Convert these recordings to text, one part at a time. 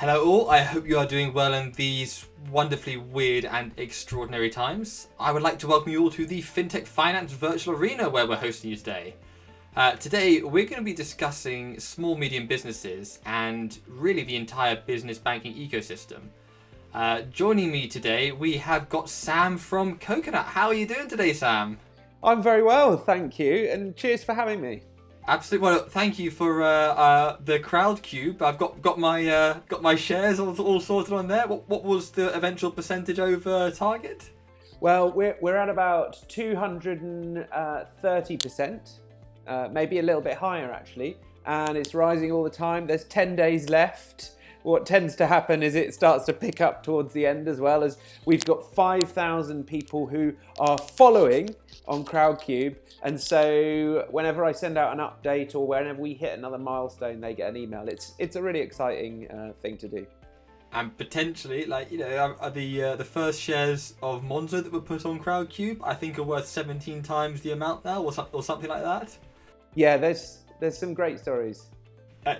Hello all, I hope you are doing well in these wonderfully weird and extraordinary times. I would like to welcome you all to the Fintech Finance Virtual Arena where we're hosting you today. Today we're going to be discussing small medium businesses and really the entire business banking ecosystem. Joining me today we have got Sam from Coconut. How are you doing today, Sam? I'm very well, thank you, and cheers for having me. Absolutely. Well, thank you for the crowd cube. I've got my shares all sorted on there. What was the eventual percentage over target? Well, we're at about 230%, maybe a little bit higher actually, and it's rising all the time. There's 10 days left. What tends to happen is it starts to pick up towards the end, as well as we've got 5,000 people who are following on Crowdcube, and so whenever I send out an update or whenever we hit another milestone, they get an email. It's a really exciting thing to do. And potentially, the first shares of Monzo that were put on Crowdcube, I think are worth 17 times the amount now, or something like that. Yeah, there's some great stories.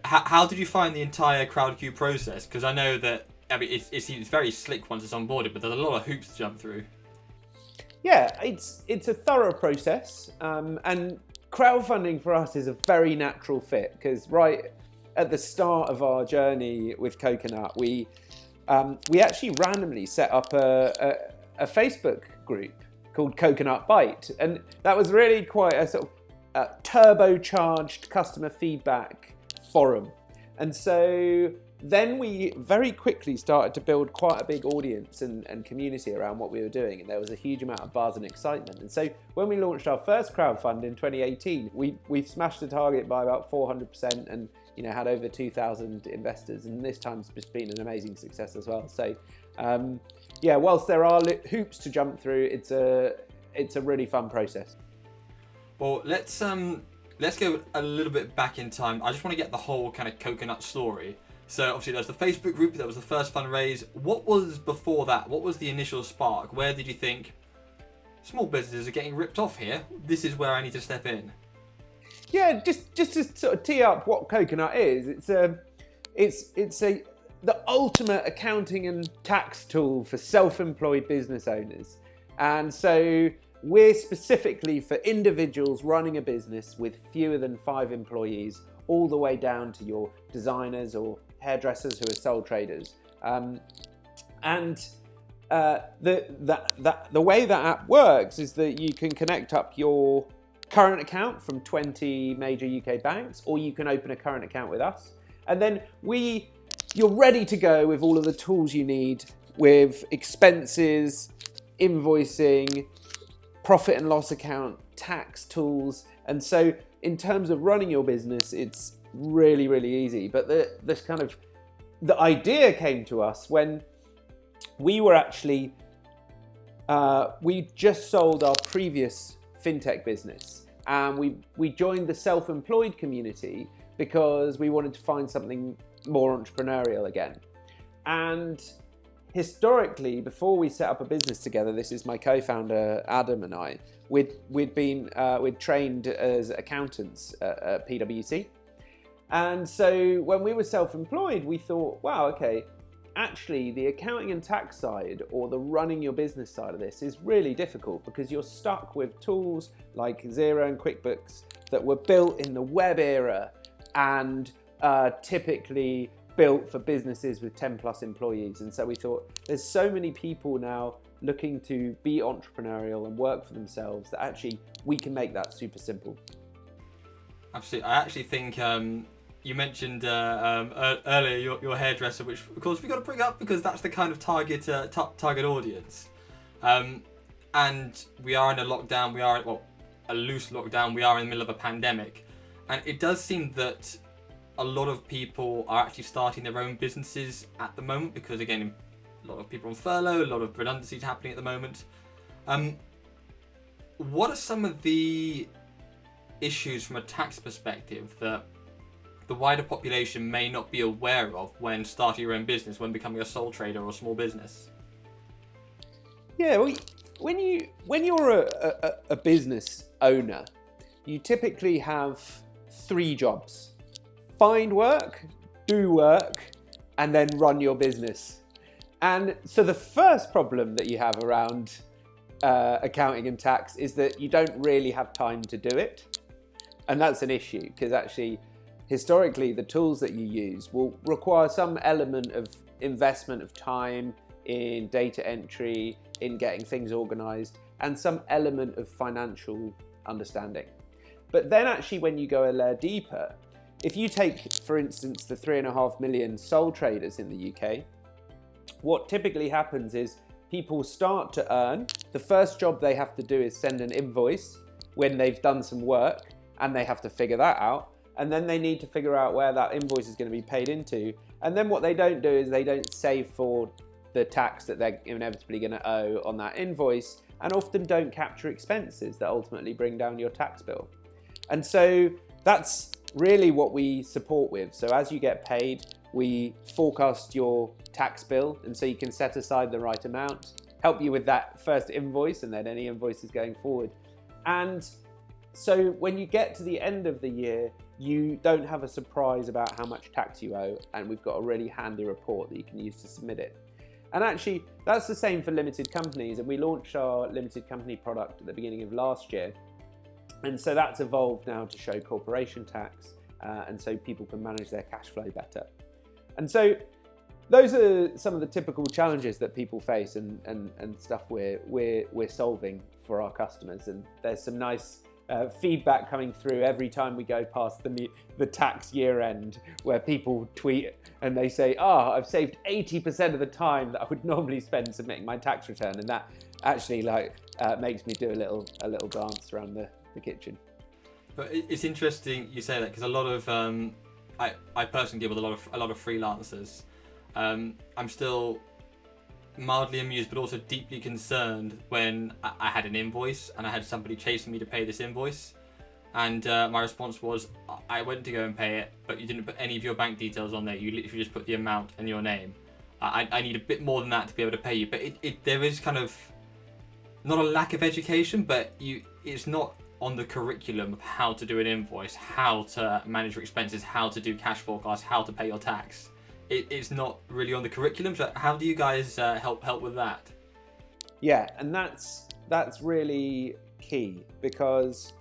How did you find the entire Crowdcube process? Because I know that it seems very slick once it's onboarded, but there's a lot of hoops to jump through. Yeah, it's a thorough process, and crowdfunding for us is a very natural fit because right at the start of our journey with Coconut, we actually randomly set up a Facebook group called Coconut Bite, and that was really quite a sort of turbocharged customer feedback forum. And so then we very quickly started to build quite a big audience and community around what we were doing, and there was a huge amount of buzz and excitement. And so when we launched our first crowdfund in 2018, we smashed the target by about 400% and had over 2,000 investors, and this time's just been an amazing success as well. So whilst there are hoops to jump through, it's a really fun process. Well, let's go a little bit back in time. I just want to get the whole kind of Coconut story. So obviously there's the Facebook group, that was the first fundraise. What was before that? What was the initial spark? Where did you think, small businesses are getting ripped off here, this is where I need to step in? Yeah, just to sort of tee up what Coconut is, it's the ultimate accounting and tax tool for self-employed business owners. And so we're specifically for individuals running a business with fewer than 5 employees, all the way down to your designers or hairdressers who are sole traders. The way that app works is that you can connect up your current account from 20 major UK banks, or you can open a current account with us. And then you're ready to go with all of the tools you need with expenses, invoicing, profit and loss account, tax tools. And so in terms of running your business, it's really, really easy. But the idea came to us when we were actually, we just sold our previous fintech business, and we joined the self-employed community because we wanted to find something more entrepreneurial again. And historically, before we set up a business together, this is my co-founder Adam and I, we'd trained as accountants at PwC. And so when we were self-employed, we thought, wow, okay, actually the accounting and tax side, or the running your business side of this, is really difficult because you're stuck with tools like Xero and QuickBooks that were built in the web era and typically built for businesses with 10 plus employees. And so we thought, there's so many people now looking to be entrepreneurial and work for themselves that actually we can make that super simple. Absolutely. I actually think you mentioned earlier your hairdresser, which of course we've got to bring up because that's the kind of target audience. And we are in a lockdown, a loose lockdown, we are in the middle of a pandemic. And it does seem that a lot of people are actually starting their own businesses at the moment because, again, a lot of people on furlough, a lot of redundancies happening at the moment. What are some of the issues from a tax perspective that the wider population may not be aware of when starting your own business, when becoming a sole trader or a small business? Yeah, well, when you're a business owner, you typically have 3 jobs: find work, do work, and then run your business. And so the first problem that you have around accounting and tax is that you don't really have time to do it. And that's an issue, because actually, historically, the tools that you use will require some element of investment of time in data entry, in getting things organized, and some element of financial understanding. But then actually, when you go a layer deeper, if you take, for instance, the 3.5 million sole traders in the UK, what typically happens is people start to earn. The first job they have to do is send an invoice when they've done some work, and they have to figure that out. And then they need to figure out where that invoice is going to be paid into. And then what they don't do is they don't save for the tax that they're inevitably going to owe on that invoice, and often don't capture expenses that ultimately bring down your tax bill. And so that's really what we support with. So as you get paid, we forecast your tax bill, and so you can set aside the right amount, help you with that first invoice and then any invoices going forward. And so when you get to the end of the year, you don't have a surprise about how much tax you owe, and we've got a really handy report that you can use to submit it. And actually, that's the same for limited companies, and we launched our limited company product at the beginning of last year. And so that's evolved now to show corporation tax, and so people can manage their cash flow better. And so those are some of the typical challenges that people face, and stuff we're solving for our customers. And there's some nice feedback coming through every time we go past the tax year end, where people tweet and they say, I've saved 80% of the time that I would normally spend submitting my tax return. And that actually makes me do a little dance around the kitchen. But it's interesting you say that, because a lot of I personally deal with a lot of freelancers. I'm still mildly amused, but also deeply concerned when I had an invoice and I had somebody chasing me to pay this invoice, and my response was, I went to go and pay it, but you didn't put any of your bank details on there. You literally just put the amount and your name. I need a bit more than that to be able to pay you. But there is kind of not a lack of education, but it's not on the curriculum of how to do an invoice, how to manage your expenses, how to do cash forecasts, how to pay your tax. It's not really on the curriculum. So how do you guys help with that? Yeah, and that's really key, because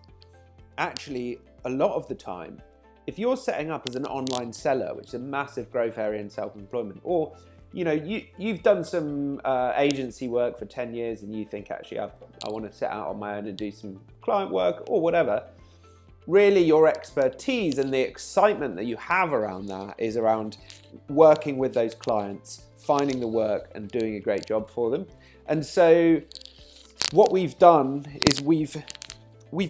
actually a lot of the time, if you're setting up as an online seller, which is a massive growth area in self-employment, or you've done some agency work for 10 years and you think, actually I want to set out on my own and do some client work or whatever, really your expertise and the excitement that you have around that is around working with those clients, finding the work and doing a great job for them. And so what we've done is we've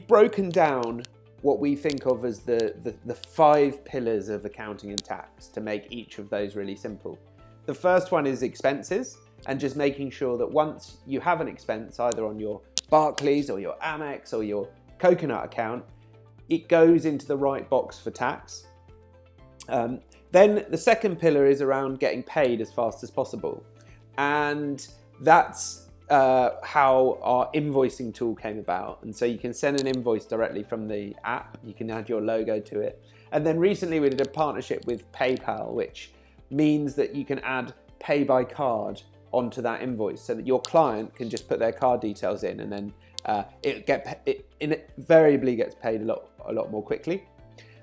broken down what we think of as the 5 pillars of accounting and tax to make each of those really simple. The first one is expenses, and just making sure that once you have an expense, either on your Barclays or your Amex or your Coconut account, it goes into the right box for tax. Then the second pillar is around getting paid as fast as possible. And that's how our invoicing tool came about. And so you can send an invoice directly from the app, you can add your logo to it. And then recently we did a partnership with PayPal, which means that you can add pay by card onto that invoice, so that your client can just put their card details in, and then it invariably gets paid a lot more quickly.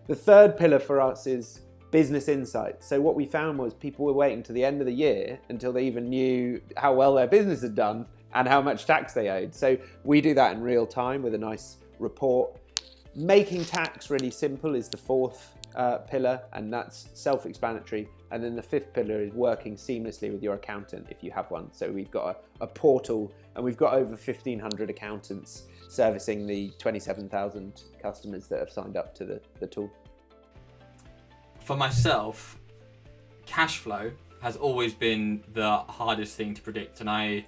The third pillar for us is business insights. So what we found was people were waiting to the end of the year until they even knew how well their business had done and how much tax they owed. So we do that in real time with a nice report. Making tax really simple is the fourth pillar, and that's self-explanatory. And then the fifth pillar is working seamlessly with your accountant if you have one. So we've got a portal, and we've got over 1,500 accountants servicing the 27,000 customers that have signed up to the tool. For myself, cash flow has always been the hardest thing to predict. And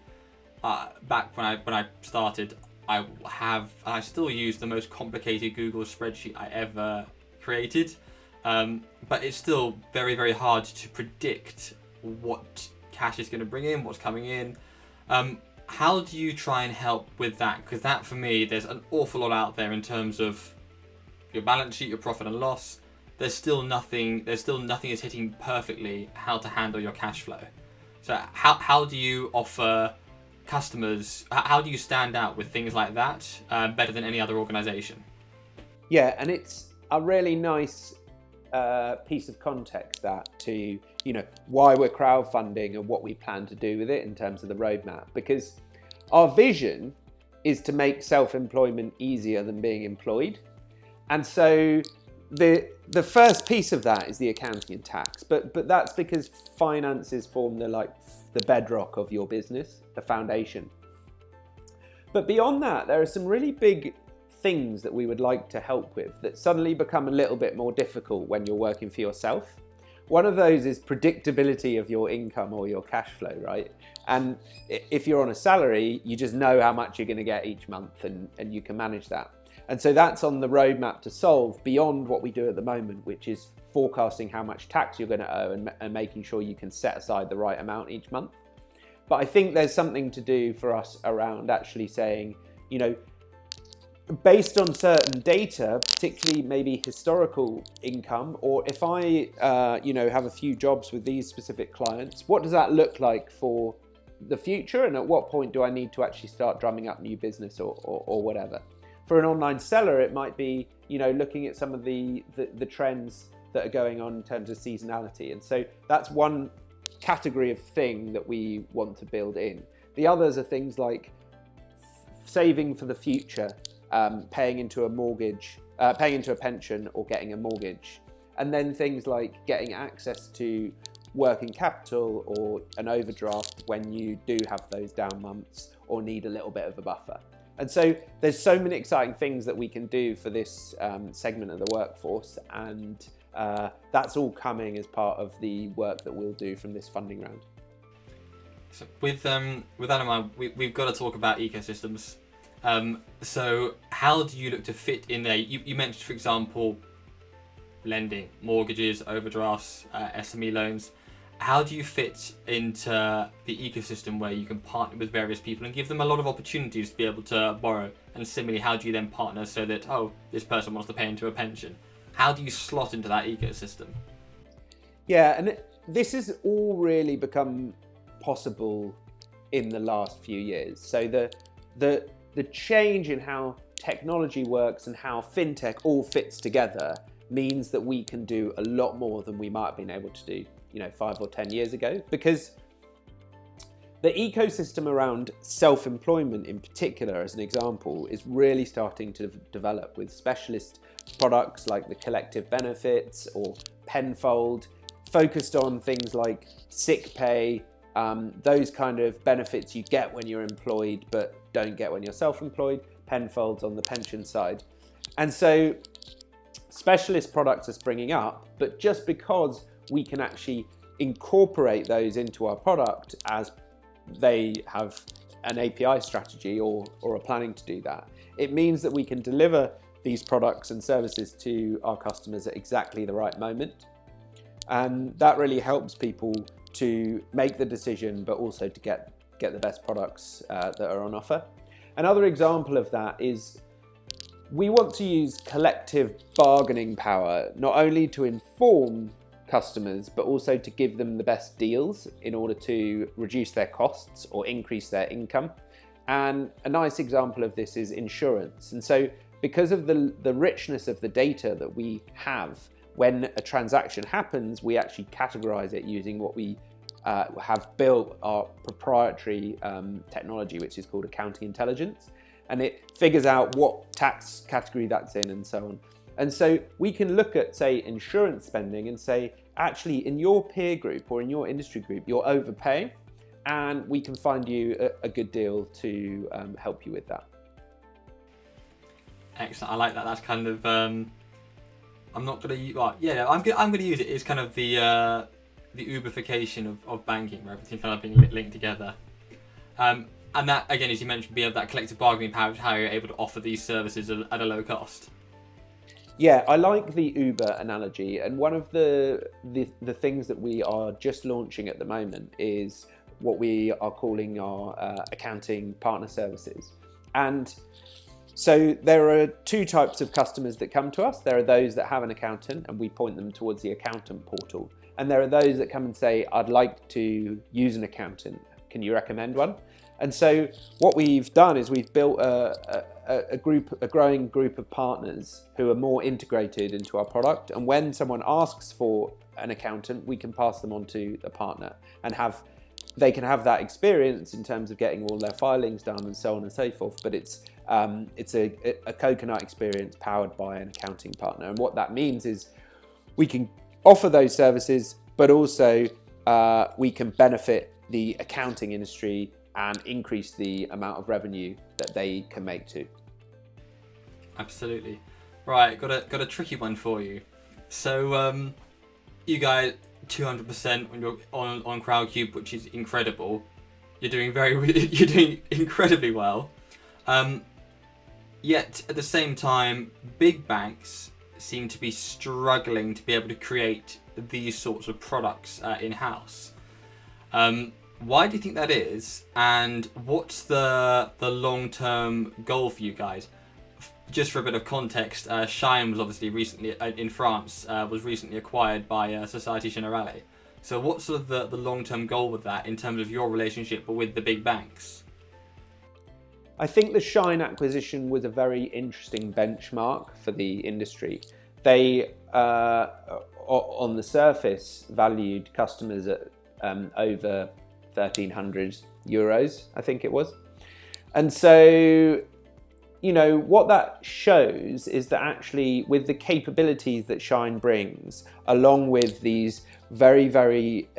back when I started, I still use the most complicated Google spreadsheet I ever created. But it's still very, very hard to predict what cash is going to bring in, what's coming in. How do you try and help with that? Because that, for me, there's an awful lot out there in terms of your balance sheet, your profit and loss, there's still nothing is hitting perfectly how to handle your cash flow. So how do you offer customers, how do you stand out with things like that better than any other organization? Yeah, and it's a really nice piece of context that to, why we're crowdfunding and what we plan to do with it in terms of the roadmap. Because our vision is to make self-employment easier than being employed. And so the first piece of that is the accounting and tax, but that's because finances form the bedrock of your business, the foundation. But beyond that, there are some really big things that we would like to help with that suddenly become a little bit more difficult when you're working for yourself. One of those is predictability of your income or your cash flow, right? And if you're on a salary, you just know how much you're going to get each month and you can manage that. And so that's on the roadmap to solve beyond what we do at the moment, which is forecasting how much tax you're going to owe and making sure you can set aside the right amount each month. But I think there's something to do for us around actually saying, based on certain data, particularly maybe historical income, or if I, have a few jobs with these specific clients, what does that look like for the future? And at what point do I need to actually start drumming up new business or whatever? For an online seller, it might be, looking at some of the trends that are going on in terms of seasonality. And so that's one category of thing that we want to build in. The others are things like saving for the future, paying into a mortgage, paying into a pension or getting a mortgage. And then things like getting access to working capital or an overdraft when you do have those down months or need a little bit of a buffer. And so there's so many exciting things that we can do for this segment of the workforce, and that's all coming as part of the work that we'll do from this funding round. So with that in mind, we've got to talk about ecosystems. So how do you look to fit in there? You mentioned, for example, lending, mortgages, overdrafts, SME loans. How do you fit into the ecosystem where you can partner with various people and give them a lot of opportunities to be able to borrow? And similarly, how do you then partner so that, this person wants to pay into a pension? How do you slot into that ecosystem? Yeah, and this has all really become possible in the last few years. So the change in how technology works and how fintech all fits together means that we can do a lot more than we might have been able to do 5 or 10 years ago, because the ecosystem around self-employment in particular, as an example, is really starting to develop with specialist products like the collective benefits or Penfold, focused on things like sick pay, those kind of benefits you get when you're employed but don't get when you're self-employed. Penfold's on the pension side. And so specialist products are springing up, but just because we can actually incorporate those into our product as they have an API strategy or are planning to do that, it means that we can deliver these products and services to our customers at exactly the right moment. And that really helps people to make the decision, but also to get the best products that are on offer. Another example of that is we want to use collective bargaining power, not only to inform customers, but also to give them the best deals in order to reduce their costs or increase their income. And a nice example of this is insurance. And so because of the richness of the data that we have, when a transaction happens, we actually categorize it using what we have built, our proprietary technology, which is called accounting intelligence. And it figures out what tax category that's in and so on. And so we can look at, say, insurance spending and say, actually, in your peer group or in your industry group, you're overpaying, and we can find you a good deal to help you with that. Excellent. I like that. That's kind of I'm not going to. Well, yeah, I'm going to use it. It's kind of the Uberification of banking, where everything's kind of being linked together. And that, again, as you mentioned, be able that collective bargaining power, how you're able to offer these services at a low cost. Yeah, I like the Uber analogy, and one of the things that we are just launching at the moment is what we are calling our accounting partner services. And So there are two types of customers that come to us. There are those that have an accountant and we point them towards the accountant portal. And there are those that come and say, I'd like to use an accountant. Can you recommend one? And so what we've done is we've built a growing group of partners who are more integrated into our product. And when someone asks for an accountant, we can pass them on to the partner and they can have that experience in terms of getting all their filings done and so on and so forth. But it's a coconut experience powered by an accounting partner. And what that means is we can offer those services, but also we can benefit the accounting industry and increase the amount of revenue that they can make too. Absolutely. Right, got a tricky one for you. So you guys 200% on your on Crowdcube, which is incredible. You're doing you're doing incredibly well. Yet at the same time, big banks seem to be struggling to be able to create these sorts of products in-house. Why do you think that is? And what's the long-term goal for you guys? Just for a bit of context, Shine was obviously recently in France was recently acquired by Société Générale. So what's sort of the long-term goal with that in terms of your relationship with the big banks? I think the Shine acquisition was a very interesting benchmark for the industry. They, on the surface, valued customers at over 1,300 euros, I think it was. And so, you know, what that shows is that actually with the capabilities that Shine brings, along with these very, very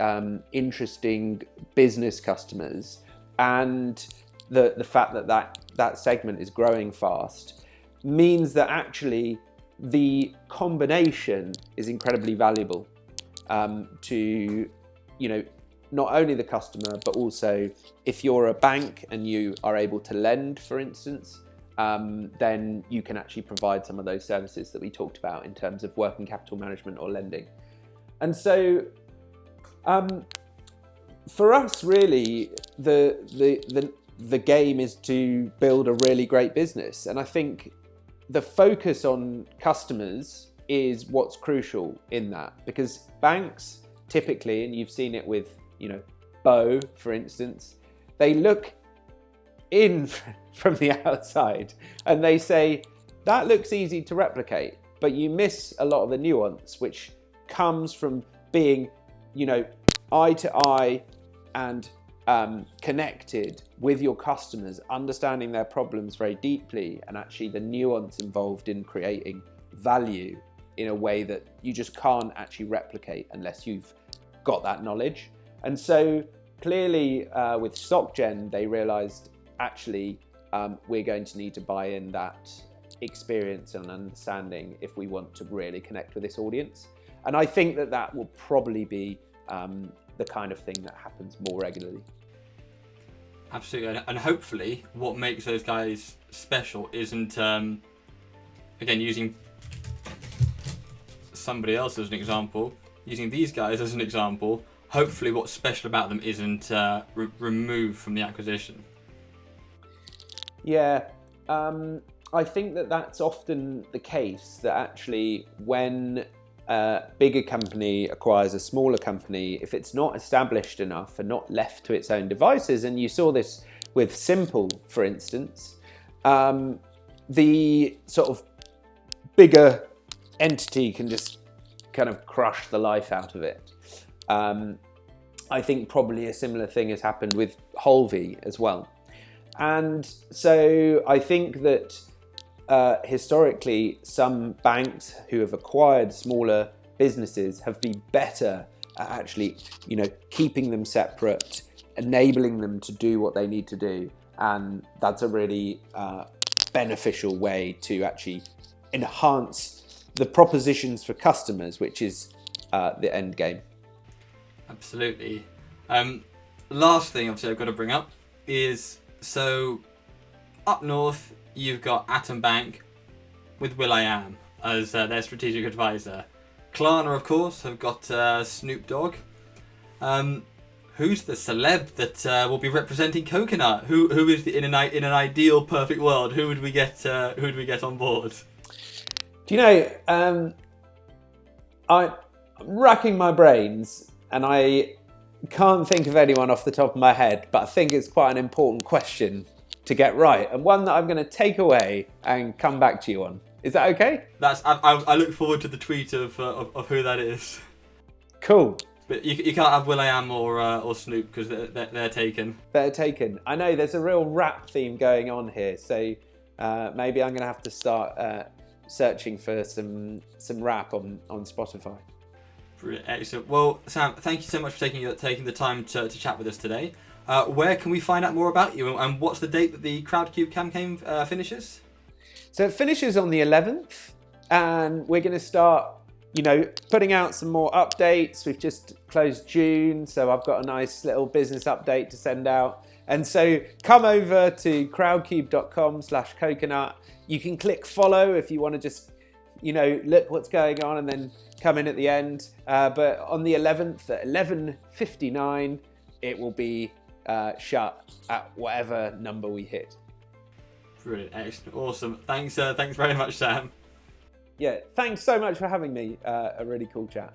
interesting business customers, and the fact that segment is growing fast, means that actually the combination is incredibly valuable to, you know, not only the customer, but also if you're a bank and you are able to lend, for instance, then you can actually provide some of those services that we talked about in terms of working capital management or lending. And so for us, really, the game is to build a really great business. And I think the focus on customers is what's crucial in that, because banks typically, and you've seen it with, you know, Bo, for instance, they look in from the outside and they say, that looks easy to replicate, but you miss a lot of the nuance, which comes from being, you know, eye to eye and connected with your customers, understanding their problems very deeply, and actually the nuance involved in creating value in a way that you just can't actually replicate unless you've got that knowledge. And so clearly with StockGen, they realized actually we're going to need to buy in that experience and understanding if we want to really connect with this audience. And I think that will probably be the kind of thing that happens more regularly. Absolutely, and hopefully what makes those guys special isn't, again, using somebody else as an example, using these guys as an example, hopefully what's special about them isn't removed from the acquisition. Yeah, I think that's often the case, that actually when a bigger company acquires a smaller company, if it's not established enough and not left to its own devices, and you saw this with Simple, for instance, the sort of bigger entity can just kind of crush the life out of it. I think probably a similar thing has happened with Holvi as well. And so I think that historically, some banks who have acquired smaller businesses have been better at actually, you know, keeping them separate, enabling them to do what they need to do. And that's a really beneficial way to actually enhance the propositions for customers, which is the end game. Absolutely. Last thing, obviously, I've got to bring up is, so up north, you've got Atom Bank with will.i.am as their strategic advisor. Klarna, of course, have got Snoop Dogg. who's the celeb that will be representing Coconut? Who is in an ideal perfect world? Who would we get on board? Do you know? I'm racking my brains, and I can't think of anyone off the top of my head. But I think it's quite an important question to get right, and one that I'm going to take away and come back to you on. Is that okay? I look forward to the tweet of who that is. Cool. But you can't have will.i.am or Snoop because they're taken. They're taken. I know there's a real rap theme going on here, so maybe I'm going to have to start searching for some rap on Spotify. Brilliant, excellent. Well, Sam, thank you so much for taking the time to chat with us today. Where can we find out more about you, and what's the date that the Crowdcube campaign finishes? So it finishes on the 11th, and we're going to start, putting out some more updates. We've just closed June, so I've got a nice little business update to send out. And so come over to crowdcube.com/coconut. You can click follow if you want to just, look what's going on and then come in at the end. But on the 11th at 11:59, it will be shut at whatever number we hit. Brilliant, excellent, awesome. Thanks very much, Sam. Yeah, thanks so much for having me. A really cool chat.